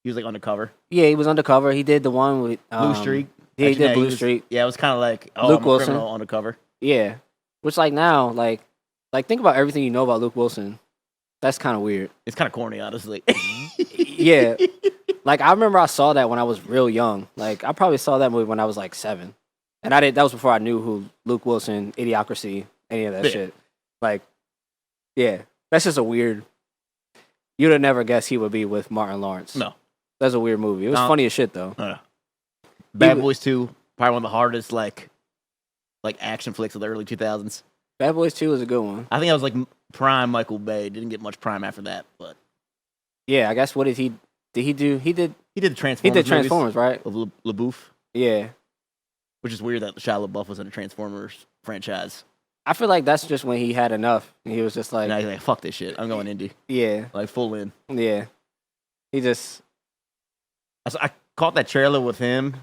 He was like undercover.
Yeah, he was undercover. He did the one with...
Blue Street.
Yeah, he did Blue Street.
Yeah, it was kind of like... Oh,
Luke
I'm
Wilson.
a criminal undercover.
Yeah. Which like now, like think about everything you know about Luke Wilson. That's kind of weird.
It's kind of corny, honestly.
Yeah. Like, I remember I saw that when I was real young. Like, I probably saw that movie when I was, like, 7. And that was before I knew who Luke Wilson, Idiocracy, any of that shit. Like, yeah. That's just a weird... You'd have never guessed he would be with Martin Lawrence.
No.
That's a weird movie. It was funny as shit, though.
Bad Boys 2, probably one of the hardest, like action flicks of the early 2000s.
Bad Boys 2 was a good one.
I think I was, like, prime Michael Bay. Didn't get much prime after that, but...
Yeah, I guess what did he do? He did
the Transformers.
He did Transformers, right?
Of LaBeouf.
Yeah.
Which is weird that Shia LaBeouf was in a Transformers franchise.
I feel like that's just when he had enough. He was just like...
And he's like, fuck this shit. I'm going indie.
Yeah.
Like, full in.
Yeah. He just...
I caught that trailer with him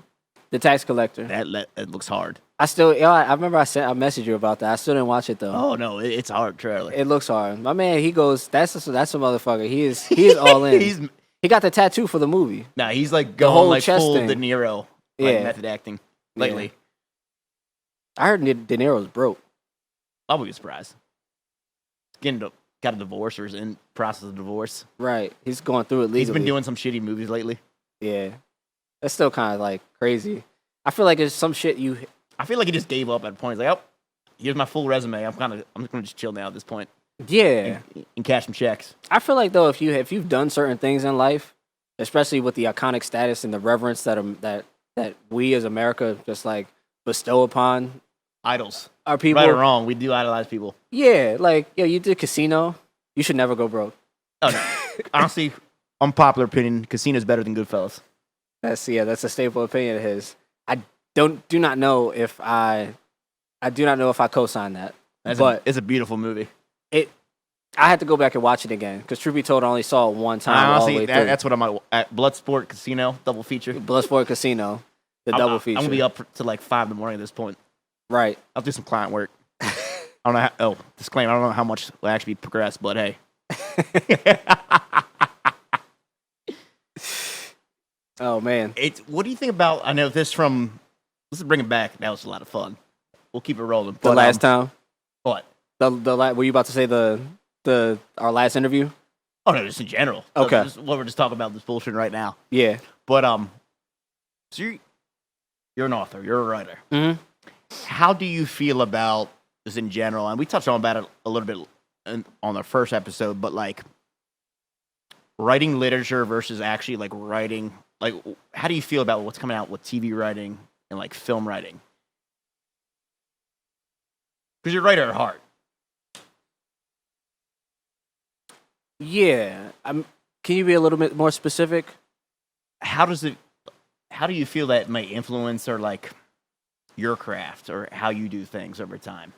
The Tax Collector.
That looks hard.
I still, I remember I messaged you about that. I still didn't watch it though.
Oh no, it's a hard trailer.
It looks hard. My man, he goes. That's a motherfucker. He is all in. He got the tattoo for the movie.
Nah, he's like going
whole
like
chest
full
thing.
Deniro, like method acting lately.
I heard De Niro's broke.
I wouldn't be surprised. Got a divorce or is in process of divorce.
Right. He's going through it legally.
He's been doing some shitty movies lately.
Yeah. That's still kind of like crazy. I feel like it's some shit
I feel like he just gave up at a point. He's like, oh, here's my full resume. I'm gonna just chill now at this point.
Yeah.
And cash some checks.
I feel like though, if you've done certain things in life, especially with the iconic status and the reverence that we as America just like bestow upon
Idols.
our people.
Right or wrong, we do idolize people.
Yeah, like you did Casino. You should never go broke.
Oh no. Honestly, unpopular opinion, Casino's better than Goodfellas.
That's a staple opinion of his. I do not know if I co-sign that.
It's a beautiful movie.
I had to go back and watch it again because truth be told, I only saw it one time.
Honestly,
all the way through.
that's what I'm at. Bloodsport, Casino, double feature.
Bloodsport, Casino, double feature.
I'm gonna be up to like 5 a.m. at this point.
Right.
I'll do some client work. I don't know. Disclaimer. I don't know how much will actually progress, but hey.
Oh man.
What do you think about? I know this from. Let's bring it back. That was a lot of fun. We'll keep it rolling.
The last time.
What?
Were you about to say our last interview?
Oh no, just in general.
Okay.
We're just talking about this bullshit right now.
Yeah.
But so you're an author. You're a writer.
Mm-hmm.
How do you feel about this in general? And we touched on about it a little bit on the first episode, but like writing literature versus actually like writing. Like, how do you feel about what's coming out with TV writing and like film writing? Because you're a writer at heart.
Yeah. Can you be a little bit more specific?
How do you feel that may influence or like your craft or how you do things over time?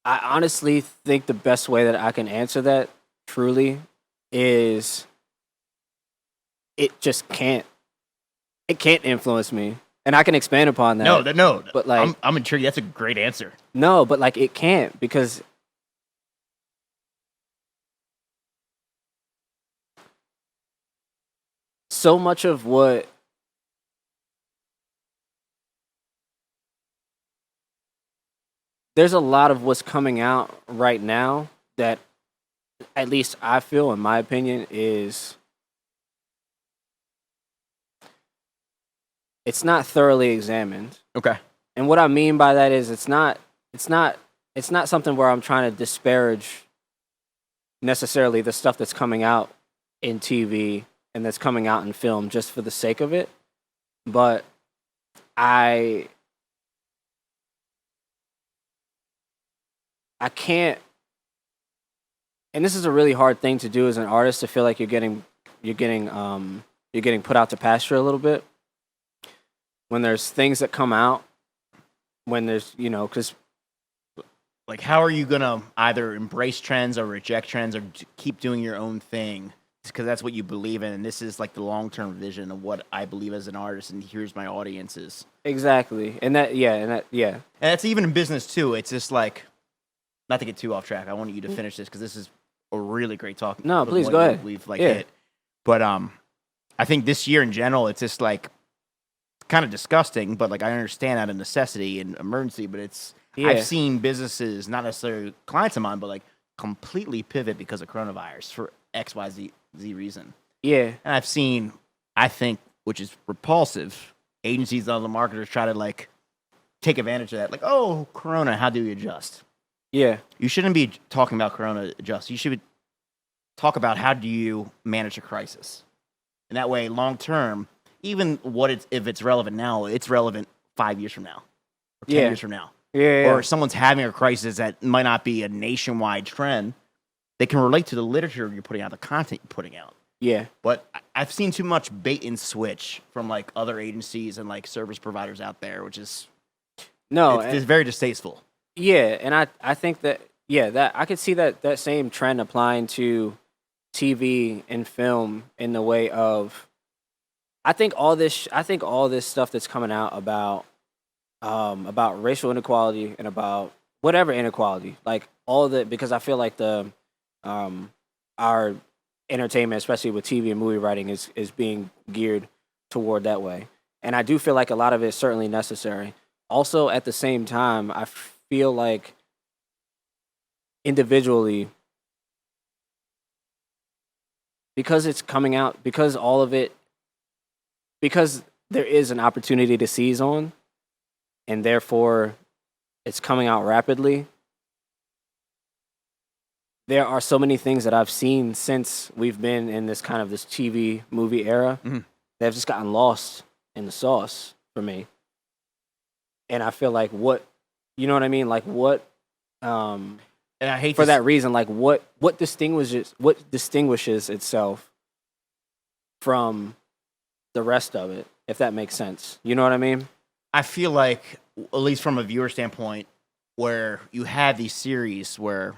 I honestly think the best way that I can answer that truly is it just can't. It can't influence me. And I can expand upon that.
No.
But like,
I'm intrigued. That's a great answer.
No, but like it can't because so much of what there's a lot of what's coming out right now that at least I feel, in my opinion, is it's not thoroughly examined.
Okay.
And what I mean by that is it's not something where I'm trying to disparage necessarily the stuff that's coming out in TV and that's coming out in film just for the sake of it. But I can't, and this is a really hard thing to do as an artist, to feel like you're getting put out to pasture a little bit when there's things that come out, when there's, because
like, how are you gonna either embrace trends or reject trends or keep doing your own thing? Because that's what you believe in, and this is like the long-term vision of what I believe as an artist, and here's my audiences.
Exactly, and
that's even in business too. It's just like, not to get too off track. I want you to finish this because this is a really great talk.
No, please go ahead.
We've hit, but I think this year in general, it's just like kind of disgusting. But like, I understand out of necessity and emergency, but it's. Yeah. I've seen businesses, not necessarily clients of mine, but like completely pivot because of coronavirus for X, Y, Z reason.
Yeah.
And I've seen, I think, which is repulsive, agencies and other marketers try to like take advantage of that. Like, oh, Corona, how do you adjust?
Yeah. You
shouldn't be talking about Corona adjust. You should talk about how do you manage a crisis. And that way, long term, even if it's relevant now, it's relevant 5 years from now or 10 years from now.
Yeah.
Or if someone's having a crisis that might not be a nationwide trend, they can relate to the literature you're putting out, the content you're putting out.
Yeah.
But I've seen too much bait and switch from like other agencies and like service providers out there, which is it's very distasteful.
Yeah, and I think that that I could see that same trend applying to TV and film in the way of I think all this stuff that's coming out about racial inequality and about whatever inequality, like all the because I feel like the our entertainment, especially with TV and movie writing, is being geared toward that way. And I do feel like a lot of it is certainly necessary. Also, at the same time, I feel like individually, because it's coming out, because all of it, because there is an opportunity to seize on, and therefore it's coming out rapidly. There are so many things that I've seen since we've been in this kind of this TV movie era that have just gotten lost in the sauce for me. And I feel like you know what I mean? Like what,
And I hate
for that reason, like what distinguishes itself from the rest of it, if that makes sense. You know what I mean?
I feel like, at least from a viewer standpoint, where you have these series where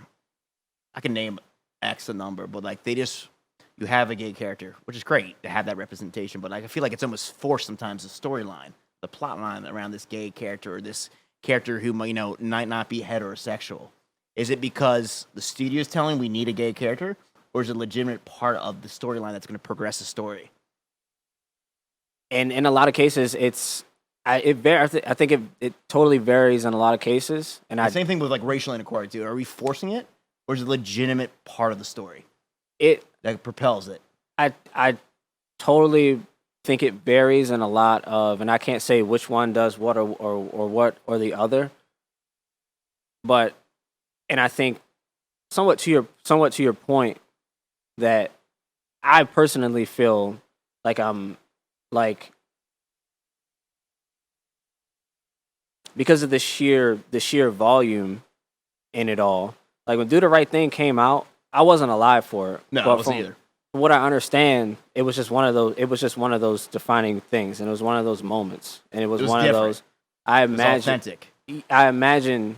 I can name X a number, but like you have a gay character, which is great to have that representation, but like, I feel like it's almost forced sometimes the storyline, the plot line around this gay character or this character who might not be heterosexual. Is it because the studio is telling we need a gay character, or is it a legitimate part of the storyline that's going to progress the story?
And in a lot of cases, I think it totally varies in a lot of cases. And
Same thing with like racial inequality too. Are we forcing it, or is it a legitimate part of the story that propels it?
I totally think it varies in a lot of, and I can't say which one does what or what or the other. But and I think somewhat to your point that I personally feel like I'm like because of the sheer volume in it all. Like when Do the Right Thing came out, I wasn't alive for it.
No, I wasn't either.
From what I understand, it was just one of those defining things, and it was one of those moments, and it was one
different.
of those. I
It was authentic.
I imagine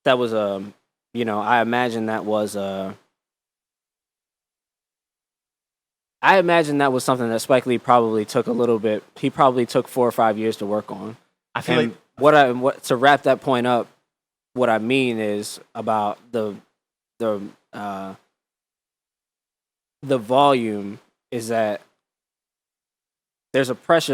that was I imagine that was I imagine that was something that Spike Lee probably took a little bit. He probably took 4 or 5 years to work on.
I feel like
what to wrap that point up, what I mean is about the volume is that there's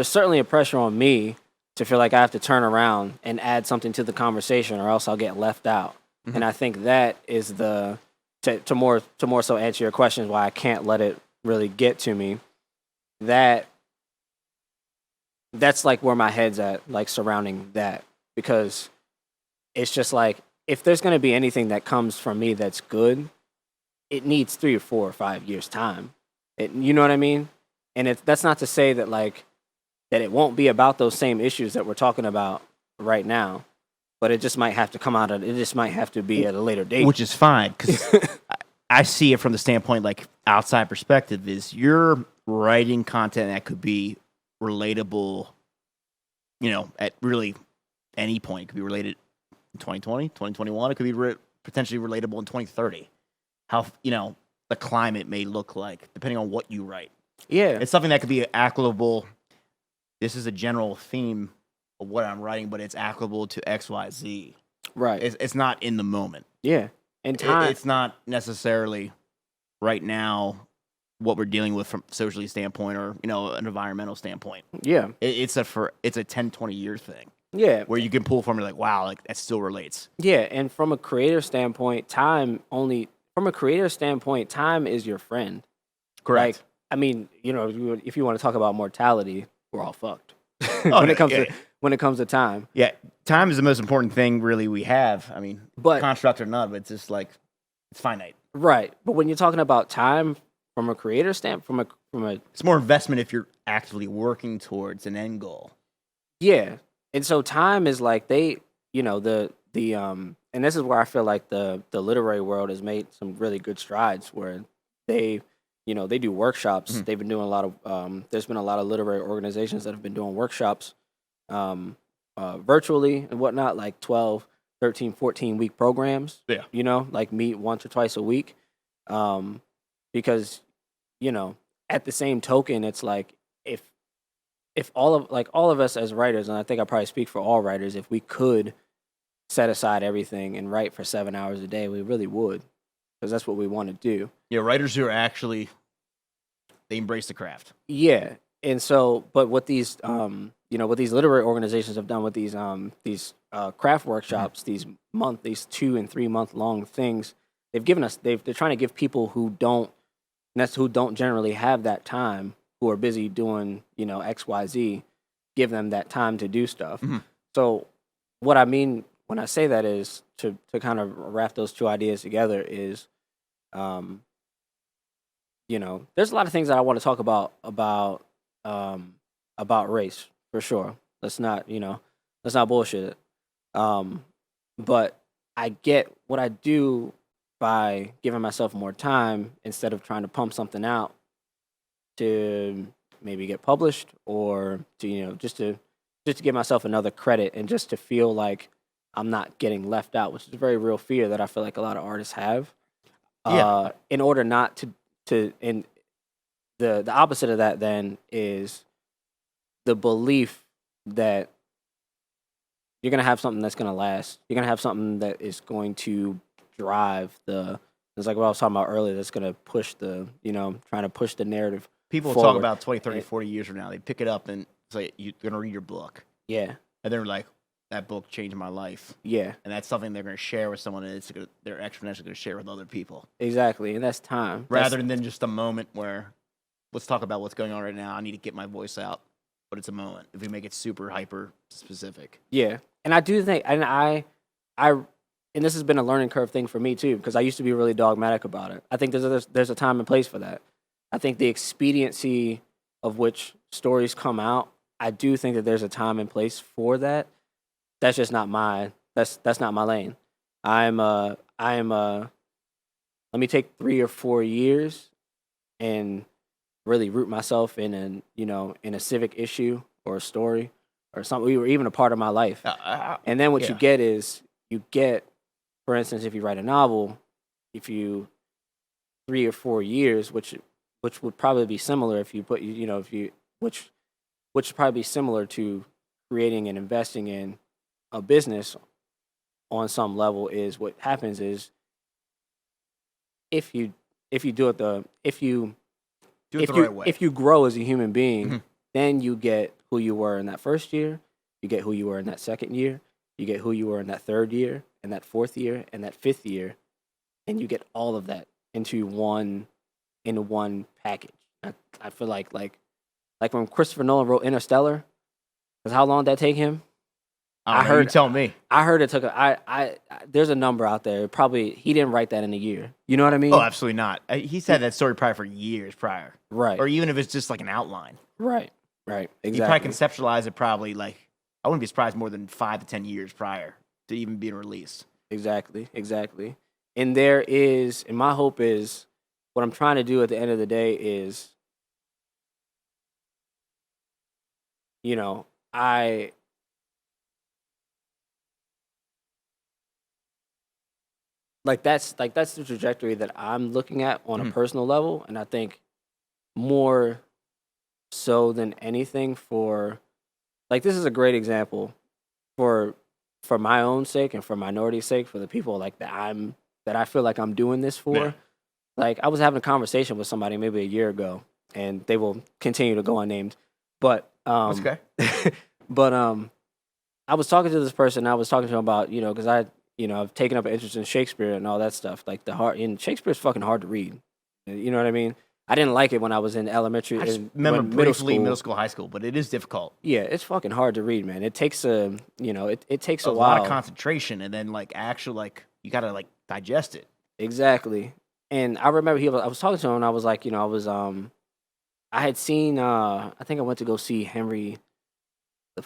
certainly a pressure on me to feel like I have to turn around and add something to the conversation or else I'll get left out. Mm-hmm. And I think that is to more so answer your questions why I can't let it really get to me. That's like where my head's at, like surrounding that, because it's just like if there's going to be anything that comes from me that's good, it needs 3 or 4 or 5 years time. You know what I mean? And that's not to say that that it won't be about those same issues that we're talking about right now, but it just might have to come out. It just might have to be at a later date,
which is fine because I see it from the standpoint, like outside perspective, is you're writing content that could be relatable, at really any point. It could be related in 2020, 2021. It could be potentially relatable in 2030. How, the climate may look like, depending on what you write.
Yeah.
It's something that could be applicable. This is a general theme of what I'm writing, but it's applicable to X, Y, Z.
Right.
It's not in the moment.
Yeah. And time.
It's not necessarily right now what we're dealing with from a socially standpoint or, an environmental standpoint.
Yeah.
It's a 10, 20 year thing.
Yeah.
Where you can pull from it like, wow, like that still relates.
Yeah. And from a creator standpoint, time is your friend.
Correct.
Like, I mean, if you want to talk about mortality, we're all fucked. When it comes to time.
Yeah. Time is the most important thing really we have. I mean, construct or not, but it's just like it's finite.
Right. But when you're talking about time from a creator standpoint, from a
it's more investment if you're actively working towards an end goal.
Yeah. And so time is like and this is where I feel like the literary world has made some really good strides where they do workshops. Mm-hmm. They've been doing a lot of there's been a lot of literary organizations that have been doing workshops virtually and whatnot, like 12, 13, 14-week programs.
Yeah.
Like meet once or twice a week. Because you know, at the same token, it's like if all of us as writers, and I think I probably speak for all writers, if we could set aside everything and write for 7 hours a day, we really would, because that's what we want to do.
Yeah, writers who are actually they embrace the craft.
Yeah, and so, but what these what these literary organizations have done with these craft workshops, these 2 and 3 month long things, they're trying to give people who don't generally have that time, who are busy doing XYZ, give them that time to do stuff. So what I mean when I say that is to kind of wrap those two ideas together is, there's a lot of things that I want to talk about race for sure. Let's not bullshit it. But I get what I do by giving myself more time instead of trying to pump something out to maybe get published, or to just to give myself another credit, and just to feel like I'm not getting left out, which is a very real fear that I feel like a lot of artists have. In order not to and the opposite of that then is the belief that you're gonna have something that's gonna last. You're gonna have something that is going to drive it's like what I was talking about earlier, that's gonna push trying to push the narrative.
People
forward.
talk about 20, 30, 40 years from now. They pick it up and say, you're going to read your book.
Yeah.
And they're like, that book changed my life.
Yeah.
And that's something they're going to share with someone, and they're exponentially going to share with other people.
Exactly. And that's time.
Rather than just a moment where, let's talk about what's going on right now. I need to get my voice out. But it's a moment. If we make it super hyper specific.
Yeah. And I do think, and and this has been a learning curve thing for me too, because I used to be really dogmatic about it. I think there's a time and place for that. I think the expediency of which stories come out, I do think that there's a time and place for that. That's just not that's not my lane. Let me take 3 or 4 years and really root myself in a civic issue or a story or something, or even a part of my life. And then what you get, for instance, if you write a novel, if you 3 or 4 years, which would probably be similar if you put which would probably be similar to creating and investing in a business on some level, is what happens is if you do it the right way, if you grow as a human being, then you get who you were in that first year, you get who you were in that second year, you get who you were in that third year, and that fourth year, and that fifth year, and you get all of that into one package. I feel like when Christopher Nolan wrote Interstellar, because how long did that take him?
I heard. You tell me.
I heard it took there's a number out there. Probably he didn't write that in a year. You know what I mean?
Oh, absolutely not. He's had that story probably for years prior.
Right.
Or even if it's just like an outline.
Right. Exactly.
He probably conceptualized it I wouldn't be surprised, more than 5 to 10 years prior to even being released.
Exactly. And my hope is, what I'm trying to do at the end of the day is, that's the trajectory that I'm looking at on a personal level, and I think more so than anything this is a great example for my own sake and for minority's sake, for the people that I feel like I'm doing this for. Yeah. Like, I was having a conversation with somebody maybe a year ago, and they will continue to go unnamed, but
that's okay.
But I was talking to this person. I was talking to him about because I've taken up an interest in Shakespeare and all that stuff. Like, Shakespeare's fucking hard to read. You know what I mean? I didn't like it when I was in elementary.
I just remember briefly middle school, high school, but it is difficult.
Yeah, it's fucking hard to read, man. It takes it takes a while.
lot of concentration, and then you gotta digest it.
Exactly. And I remember I was talking to him, and I was like, I had seen I think I went to go see Henry the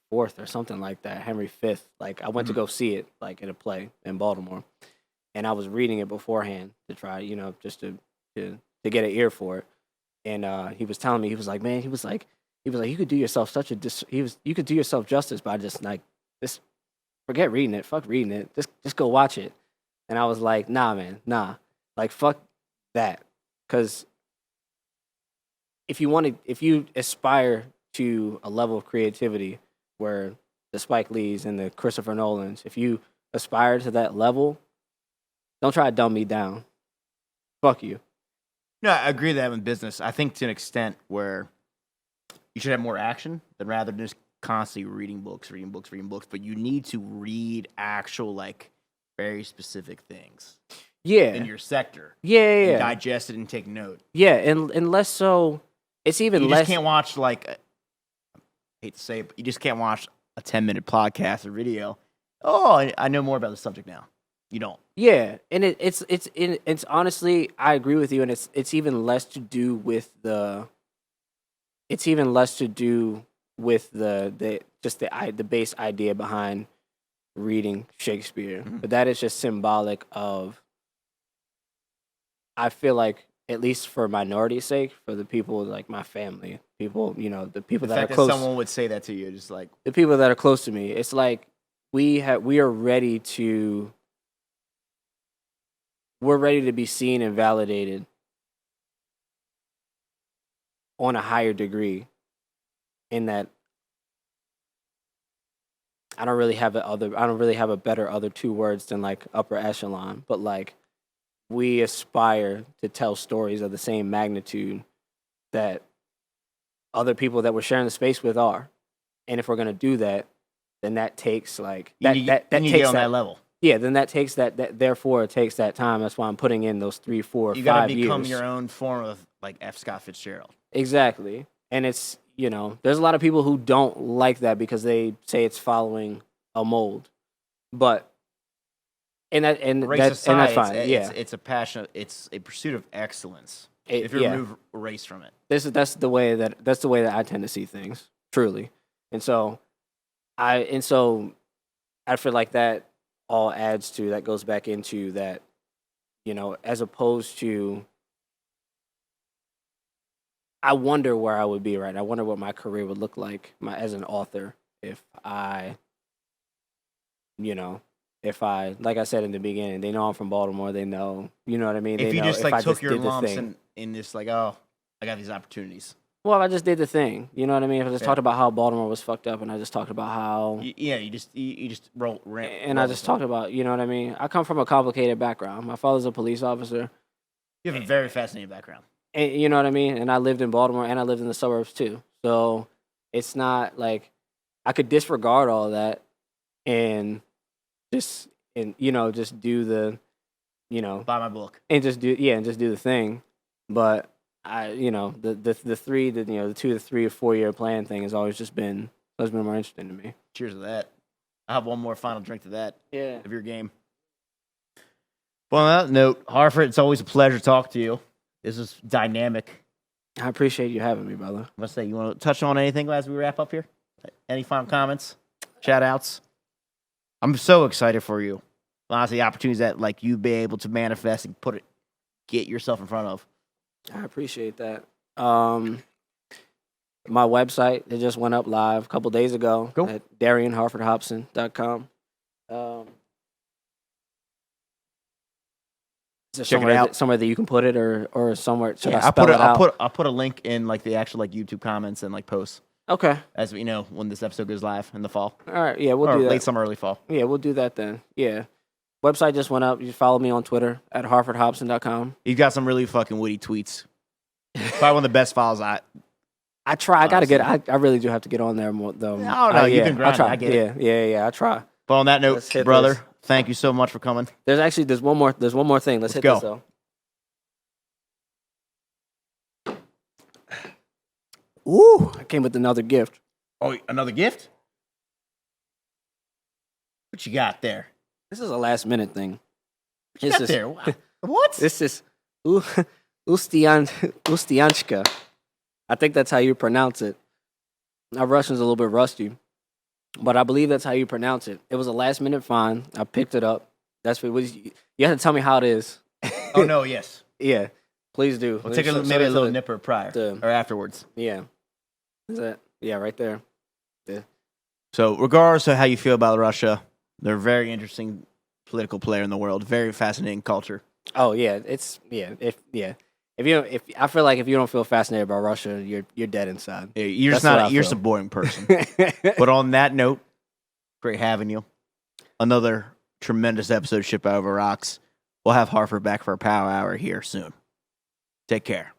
Fourth or something like that, Henry Fifth. Like, I went to go see it in a play in Baltimore, and I was reading it beforehand to try, just to get an ear for it. And he was telling me, he was like, man, he was like, you could do yourself you could do yourself justice by just forget reading it, fuck reading it, just go watch it. And I was like, nah, man, nah, fuck that, because if you aspire to a level of creativity where the Spike Lees and the Christopher Nolans, if you aspire to that level, don't try to dumb me down. Fuck you.
No, I agree with that in business. I think to an extent where you should have more action than rather than just constantly reading books. But you need to read actual, like, very specific things.
Yeah.
In your sector.
Yeah.
And digest it and take note.
Yeah, and less so. It's even
you
less.
You just can't watch, like, I hate to say it, but you just can't watch a 10-minute podcast or video. Oh, I know more about the subject now. You don't.
Yeah, and it's honestly, I agree with you, and it's even less to do with the. It's even less to do with the base idea behind reading Shakespeare, but that is just symbolic of. I feel like, at least for minority's sake, for the people like my family, people, the people that are close.
That someone would say that to you, just like
the people that are close to me. It's like we are ready to. We're ready to be seen and validated on a higher degree. In that, I don't really have a better other two words than like upper echelon, but like we aspire to tell stories of the same magnitude that other people that we're sharing the space with are, and if we're gonna do that, then that takes like that takes
get on that level.
Yeah, then that takes that. Therefore, it takes that time. That's why I'm putting in those 3, 4, 5 years.
You gotta become your own form of like F. Scott Fitzgerald.
Exactly, and it's there's a lot of people who don't like that because they say it's following a mold, but that's fine.
It's a passion. It's a pursuit of excellence. If you remove race from it,
that's the way that I tend to see things, truly, and so I feel like that. All adds to that, goes back into that, as opposed to, I wonder where I would be, right? I wonder what my career would look like as an author if I, like I said in the beginning, they know I'm from Baltimore, they know, you know what I mean?
If
they
you
know
just like took your lumps and just like, oh, I got these opportunities.
Well, I just did the thing. You know what I mean? If I just talked about how Baltimore was fucked up, and I just talked about how...
you just roll.
And I just talked about, you know what I mean? I come from a complicated background. My father's a police officer.
You have a very fascinating background.
And, you know what I mean? And I lived in Baltimore, and I lived in the suburbs, too. So it's not like I could disregard all that and just do the,
Buy my book.
And just do the thing. But... the 2 to 3 or 4 year plan thing has always been more interesting to me.
Cheers to that. I'll have one more final drink to that.
Yeah.
Of your game. Well, on that note, Harford, it's always a pleasure to talk to you. This is dynamic.
I appreciate you having me, brother.
I must say, you want to touch on anything as we wrap up here? Any final comments? Shout outs? I'm so excited for you. Lots of the opportunities that like you be able to manifest and get yourself in front of.
I appreciate that. My website, it just went up live a couple days ago at DarianHarfordHopson.com. Is there somewhere that you can put it or somewhere? Should I spell it out?
I'll put a link in like the actual like YouTube comments and like posts.
Okay.
As we know, when this episode goes live in the fall.
All right. Yeah, we'll do that.
Late summer, early fall.
Yeah, we'll do that then. Yeah. Website just went up. You follow me on Twitter at HarfordHopson.com.
You've got some really fucking witty tweets. Probably one of the best files I
try. I gotta get. I really do have to get on there more though.
No, you can grind. I get it.
Yeah. I try.
But on that note, brother, thank you so much for coming.
There's one more thing. Let's hit
go.
This though. Ooh! I came with another gift.
Oh, another gift? What you got there?
This is a last minute thing.
What you got there? What?
This is Ustianchka. I think that's how you pronounce it. My Russian's a little bit rusty, but I believe that's how you pronounce it. It was a last minute find. I picked it up. That's what it was. You have to tell me how it is.
Oh no, yes.
Yeah, please do.
We'll take maybe a little nipper prior or afterwards.
Yeah. Is that? Yeah, right there. Yeah.
So, regardless of how you feel about Russia, they're a very interesting political player in the world. Very fascinating culture.
Oh yeah, If if I feel like if you don't feel fascinated by Russia, you're dead inside.
Yeah, you're
That's
just
what
not.
I
You're
feel.
just a boring person. But on that note, great having you. Another tremendous episode of Ship Over Rocks. We'll have Harford back for a power hour here soon. Take care.